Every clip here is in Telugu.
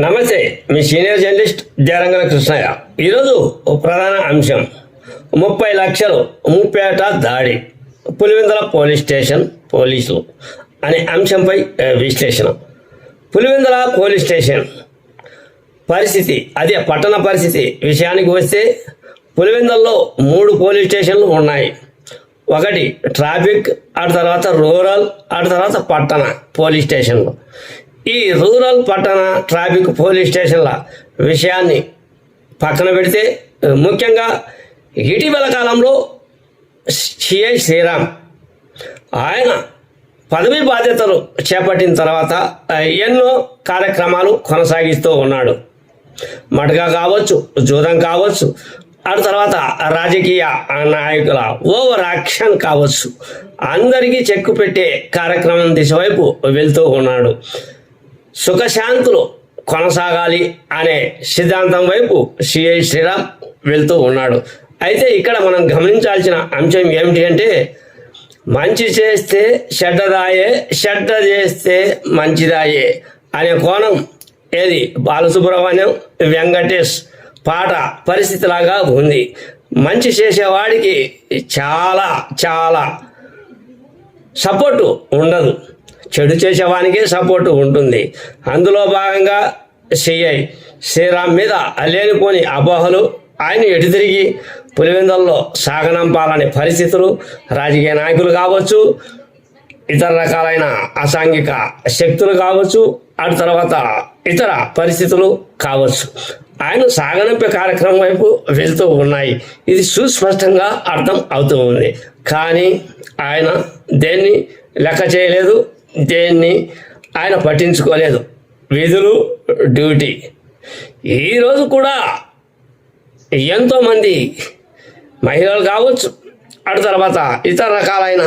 నమస్తే, మీ సీనియర్ జర్నలిస్ట్ జయరంగల కృష్ణయ్య. ఈరోజు ప్రధాన అంశం 30 లక్షలు ముప్పేట దాడి, పులివెందుల పోలీస్ స్టేషన్ పోలీసులు అనే అంశంపై విశ్లేషణ. పులివెందుల పోలీస్ స్టేషన్ పరిస్థితి, అదే పట్టణ పరిస్థితి విషయానికి వస్తే పులివెందులలో 3 పోలీస్ స్టేషన్లు ఉన్నాయి. ఒకటి ట్రాఫిక్, ఆ తర్వాత రూరల్, ఆ తర్వాత పట్టణ పోలీస్ స్టేషన్లు. ఈ రూరల్, పట్టణ, ట్రాఫిక్ పోలీస్ స్టేషన్ల విషయాన్ని పక్కన పెడితే ముఖ్యంగా ఇటీవల కాలంలో సిఐ శ్రీరామ్ ఆయన పదవి బాధ్యతలు చేపట్టిన తర్వాత ఎన్నో కార్యక్రమాలు కొనసాగిస్తూ ఉన్నాడు. మటకా కావచ్చు, జూదం కావచ్చు, ఆ తర్వాత రాజకీయ నాయకుల ఓవర్ యాక్షన్ కావచ్చు, అందరికీ చెక్కు పెట్టే కార్యక్రమం దిశ వైపు వెళ్తూ ఉన్నాడు. సుఖశాంతులు కొనసాగాలి అనే సిద్ధాంతం వైపు సిఐ శ్రీరామ్ వెళ్తూ ఉన్నాడు. అయితే ఇక్కడ మనం గమనించాల్సిన అంశం ఏమిటి అంటే, మంచి చేస్తే చెడ్డదాయే, చెడ్డ చేస్తే మంచిదాయే అనే కోణం ఏది బాలసుబ్రహ్మణ్యం, వెంకటేష్ పాట పరిస్థితిలాగా ఉంది. మంచి చేసేవాడికి చాలా చాలా సపోర్టు ఉండదు, చెడు చేసేవానికే సపోర్టు ఉంటుంది. అందులో భాగంగా సిఐ శ్రీరామ్ మీద లేనిపోని అపోహలు, ఆయన ఎటు తిరిగి పులివెందులలో సాగనంపాలనే పరిస్థితులు రాజకీయ నాయకులు కావచ్చు, ఇతర రకాలైన అసాంఘిక శక్తులు కావచ్చు, ఆ తర్వాత ఇతర పరిస్థితులు కావచ్చు, ఆయన సాగనంపే కార్యక్రమం వైపు వెళ్తూ ఉన్నాయి. ఇది సుస్పష్టంగా అర్థం అవుతూ ఉంది. కానీ ఆయన దేన్ని లెక్క చేయలేదు, దేన్ని ఆయన పట్టించుకోలేదు. విధులు, డ్యూటీ. ఈరోజు కూడా ఎంతోమంది మహిళలు కావచ్చు, అటు తర్వాత ఇతర రకాలైన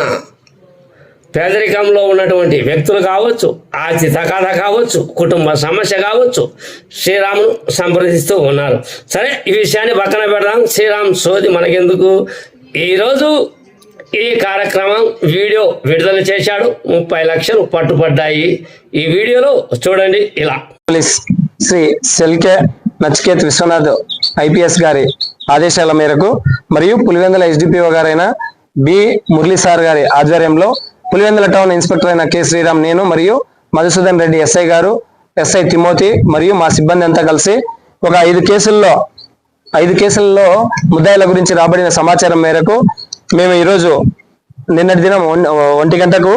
పేదరికంలో ఉన్నటువంటి వ్యక్తులు కావచ్చు, ఆస్తి తగాద కావచ్చు, కుటుంబ సమస్య కావచ్చు, శ్రీరామును సంప్రదిస్తూ ఉన్నారు. సరే, ఈ విషయాన్ని పక్కన పెడదాం. శ్రీరామ్ సోది మనకెందుకు. ఈరోజు ఈ కార్యక్రమం వీడియో విడుదల చేశాడు. 30 లక్షలు పట్టుపడ్డాయి. ఈ వీడియోలో చూడండి. ఇలా పోలీస్ శ్రీ సెల్కే నచికేత్ విశ్వనాథ్ ఐపీఎస్ గారి ఆదేశాల మేరకు మరియు పులివెందుల ఎస్డిపిఓ గారైన బి మురళీ సార్ గారి ఆధ్వర్యంలో పులివెందుల టౌన్ ఇన్స్పెక్టర్ అయిన కె శ్రీరామ్, నేను మరియు మధుసూదన్ రెడ్డి ఎస్ఐ గారు, ఎస్ఐ తిమోతి మరియు మా సిబ్బంది అంతా కలిసి ఒక 5 కేసుల్లో ముద్దాయిల గురించి రాబడిన సమాచారం మేరకు మేము ఈరోజు నిన్నటి దినం 1 గంటకు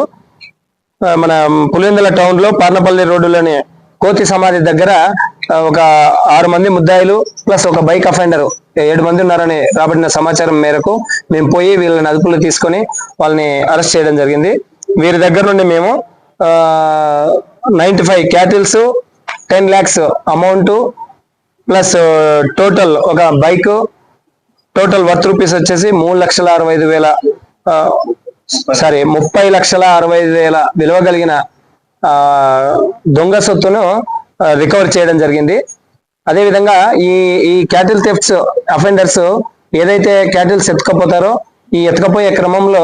మన పులివెందుల టౌన్ లో పార్నపల్లి రోడ్డులోని కోతి సమాధి దగ్గర ఒక 6 మంది ముద్దాయిలు ప్లస్ ఒక బైక్ అఫెండర్ 7 మంది ఉన్నారని రాబడిన సమాచారం మేరకు మేము పోయి వీళ్ళని అదుపులో తీసుకొని వాళ్ళని అరెస్ట్ చేయడం జరిగింది. వీరి దగ్గర నుండి మేము 95 cattles, 10 lakhs amount plus total ఒక బైక్, టోటల్ వర్త్ రూపీస్ వచ్చేసి 30,65,000 విలువ కలిగిన దొంగ సొత్తును రికవర్ చేయడం జరిగింది. అదేవిధంగా ఈ క్యాటిల్ థెఫ్ట్స్ అఫెండర్స్ ఏదైతే క్యాటిల్స్ ఎత్తుకపోతారో, ఈ ఎత్తుకపోయే క్రమంలో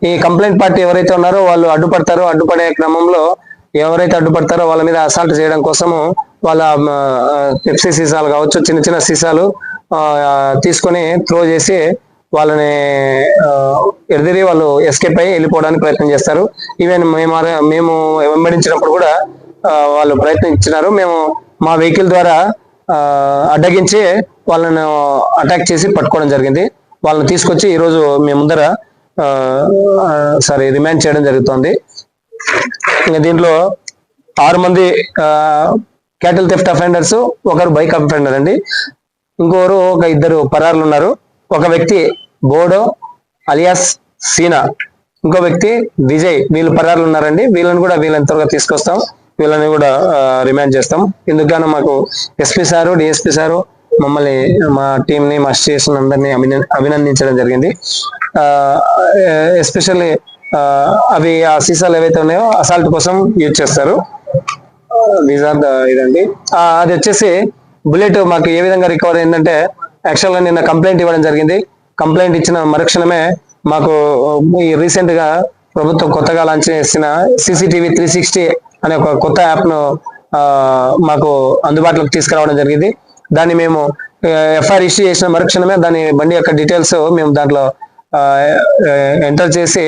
ఈ కంప్లైంట్ పార్టీ ఎవరైతే ఉన్నారో వాళ్ళు అడ్డుపడే క్రమంలో ఎవరైతే అడ్డుపడతారో వాళ్ళ మీద అసాల్ట్ చేయడం కోసము వాళ్ళ పెప్సీ సీసాలు కావచ్చు, చిన్న చిన్న సీసాలు తీసుకొని త్రో చేసి వాళ్ళని ఎదురి వాళ్ళు ఎస్కేప్ అయ్యి వెళ్ళిపోవడానికి ప్రయత్నం చేస్తారు. ఈవెన్ మేము వెంబడించినప్పుడు కూడా వాళ్ళు ప్రయత్నించినారు. మేము మా వెహికల్ ద్వారా అడ్డగించి వాళ్ళను అటాక్ చేసి పట్టుకోవడం జరిగింది. వాళ్ళని తీసుకొచ్చి ఈరోజు మేము ముందర రిమాండ్ చేయడం జరుగుతుంది. దీంట్లో 6 మంది క్యాటిల్ థెఫ్ట్ అఫెండర్స్, ఒకరు బైక్ అఫెండర్ అండి, ఇంకొకరు ఒక 2 పరారులు ఉన్నారు. ఒక వ్యక్తి బోడో అలియాస్ సీనా, ఇంకో వ్యక్తి విజయ్, వీళ్ళు పరారులు ఉన్నారండి. వీళ్ళని త్వరగా తీసుకొస్తాం, వీళ్ళని కూడా రిమాండ్ చేస్తాం. ఇందుకు మాకు ఎస్పీ సారు, డిఎస్పీ సారు మమ్మల్ని, మా టీంని, మా స్టేషన్ అందరినీ అభినందించడం జరిగింది. ఎస్పెషల్లీ అవి ఆ సీసాలు ఏవైతే ఉన్నాయో అసాల్ట్ కోసం యూజ్ చేస్తారు. ఇదండి. అది వచ్చేసి బుల్లెట్ మాకు ఏ విధంగా రికవర్ అయిందంటే, యాక్చువల్గా నిన్న కంప్లైంట్ ఇవ్వడం జరిగింది. కంప్లైంట్ ఇచ్చిన మరుక్షణమే మాకు ఈ రీసెంట్ గా ప్రభుత్వం కొత్తగా లాంచ్ చేసిన CCTV 360 అనే ఒక కొత్త యాప్ ను మాకు అందుబాటులోకి తీసుకురావడం జరిగింది. దాన్ని మేము ఎఫ్ఐఆర్ ఇష్యూ చేసిన మరుక్షణమే దాని బండి యొక్క డీటెయిల్స్ మేము దాంట్లో ఎంటర్ చేసి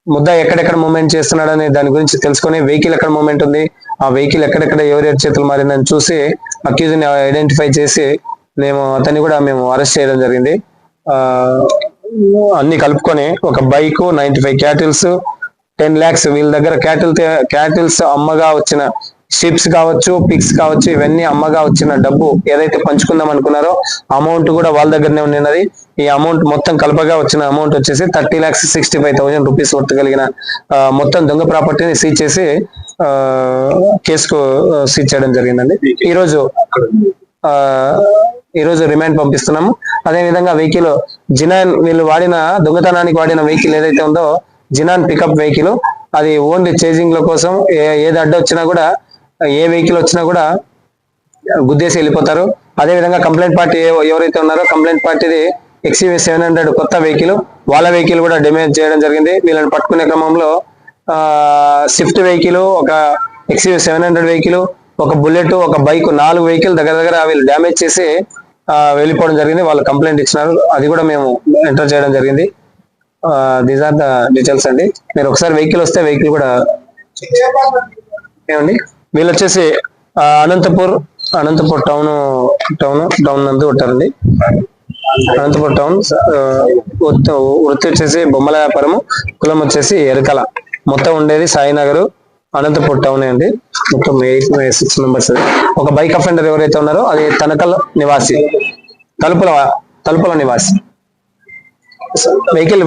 ముద్దా ఎక్కడెక్కడ మూవ్మెంట్ చేస్తున్నాడు అనే దాని గురించి తెలుసుకొని వెహికల్ ఎక్కడ మూవ్మెంట్ ఉంది, ఆ వెహికల్ ఎక్కడెక్కడ ఎవరెవరి చేతులు మారిందని చూసి అక్యూజ్ ని ఐడెంటిఫై చేసి అతన్ని కూడా మేము అరెస్ట్ చేయడం జరిగింది. అన్ని కలుపుకొని ఒక బైక్, 95 క్యాటిల్స్, 10 lakhs వీళ్ళ దగ్గర క్యాటిల్స్ అమ్మగా వచ్చిన షిప్స్ కావచ్చు, పిక్స్ కావచ్చు, ఇవన్నీ అమ్మగా వచ్చిన డబ్బు ఏదైతే పంచుకుందాం అనుకున్నారో అమౌంట్ కూడా వాళ్ళ దగ్గరనే ఉన్నది. ఈ అమౌంట్ మొత్తం కలపగా వచ్చిన అమౌంట్ వచ్చేసి 30,65,000 రూపీస్ వర్త్ కలిగిన మొత్తం దొంగ ప్రాపర్టీని సీజ్ చేసి కేసుకు సీజ్ చేయడం జరిగిందండి. ఈ రోజు రిమాండ్ పంపిస్తున్నాము. అదే విధంగా వెహికల్ జినాన్, వీళ్ళు దొంగతనానికి వాడిన వెహికల్ ఏదైతే ఉందో జినాన్ పికప్ వెహికల్, అది ఓన్లీ చేజింగ్ లో కోసం ఏది అడ్డు వచ్చినా కూడా, ఏ వెహికల్ వచ్చినా కూడా గుద్దేసి వెళ్ళిపోతారు. అదే విధంగా కంప్లైంట్ పార్టీ ఎవరైతే ఉన్నారో కంప్లైంట్ పార్టీది XUV 700 కొత్త వెహికల్, వాళ్ళ వెహికల్ కూడా డ్యామేజ్ చేయడం జరిగింది. వీళ్ళని పట్టుకునే క్రమంలో స్విఫ్ట్ వెహికల్, ఒక XUV 700 వెహికల్, ఒక బుల్లెట్, ఒక బైక్, 4 వెహికల్ దగ్గర వీళ్ళు డ్యామేజ్ చేసి వెళ్ళిపోవడం జరిగింది. వాళ్ళు కంప్లైంట్ ఇచ్చినారు, అది కూడా మేము ఎంటర్ చేయడం జరిగింది. దీస్ ఆర్ ద డీటెయిల్స్ అండి. మీరు ఒకసారి వెహికల్ వస్తే వెహికల్ కూడా ఏమండి. వీళ్ళు వచ్చేసి అనంతపూర్ టౌన్ నందు ఉంటారండి. అనంతపూర్ టౌన్, వృత్తి వచ్చేసి బొమ్మల వ్యాపారము, కులం వచ్చేసి ఎరకల, మొత్తం ఉండేది సాయినగర్, అనంతపూర్ టౌన్ అండి. మొత్తం 6 మెంబర్స్. ఒక బైక్ అఫెండర్ ఎవరైతే ఉన్నారో అది తనకల్ నివాసి, తలుపుల నివాసి. వెహికల్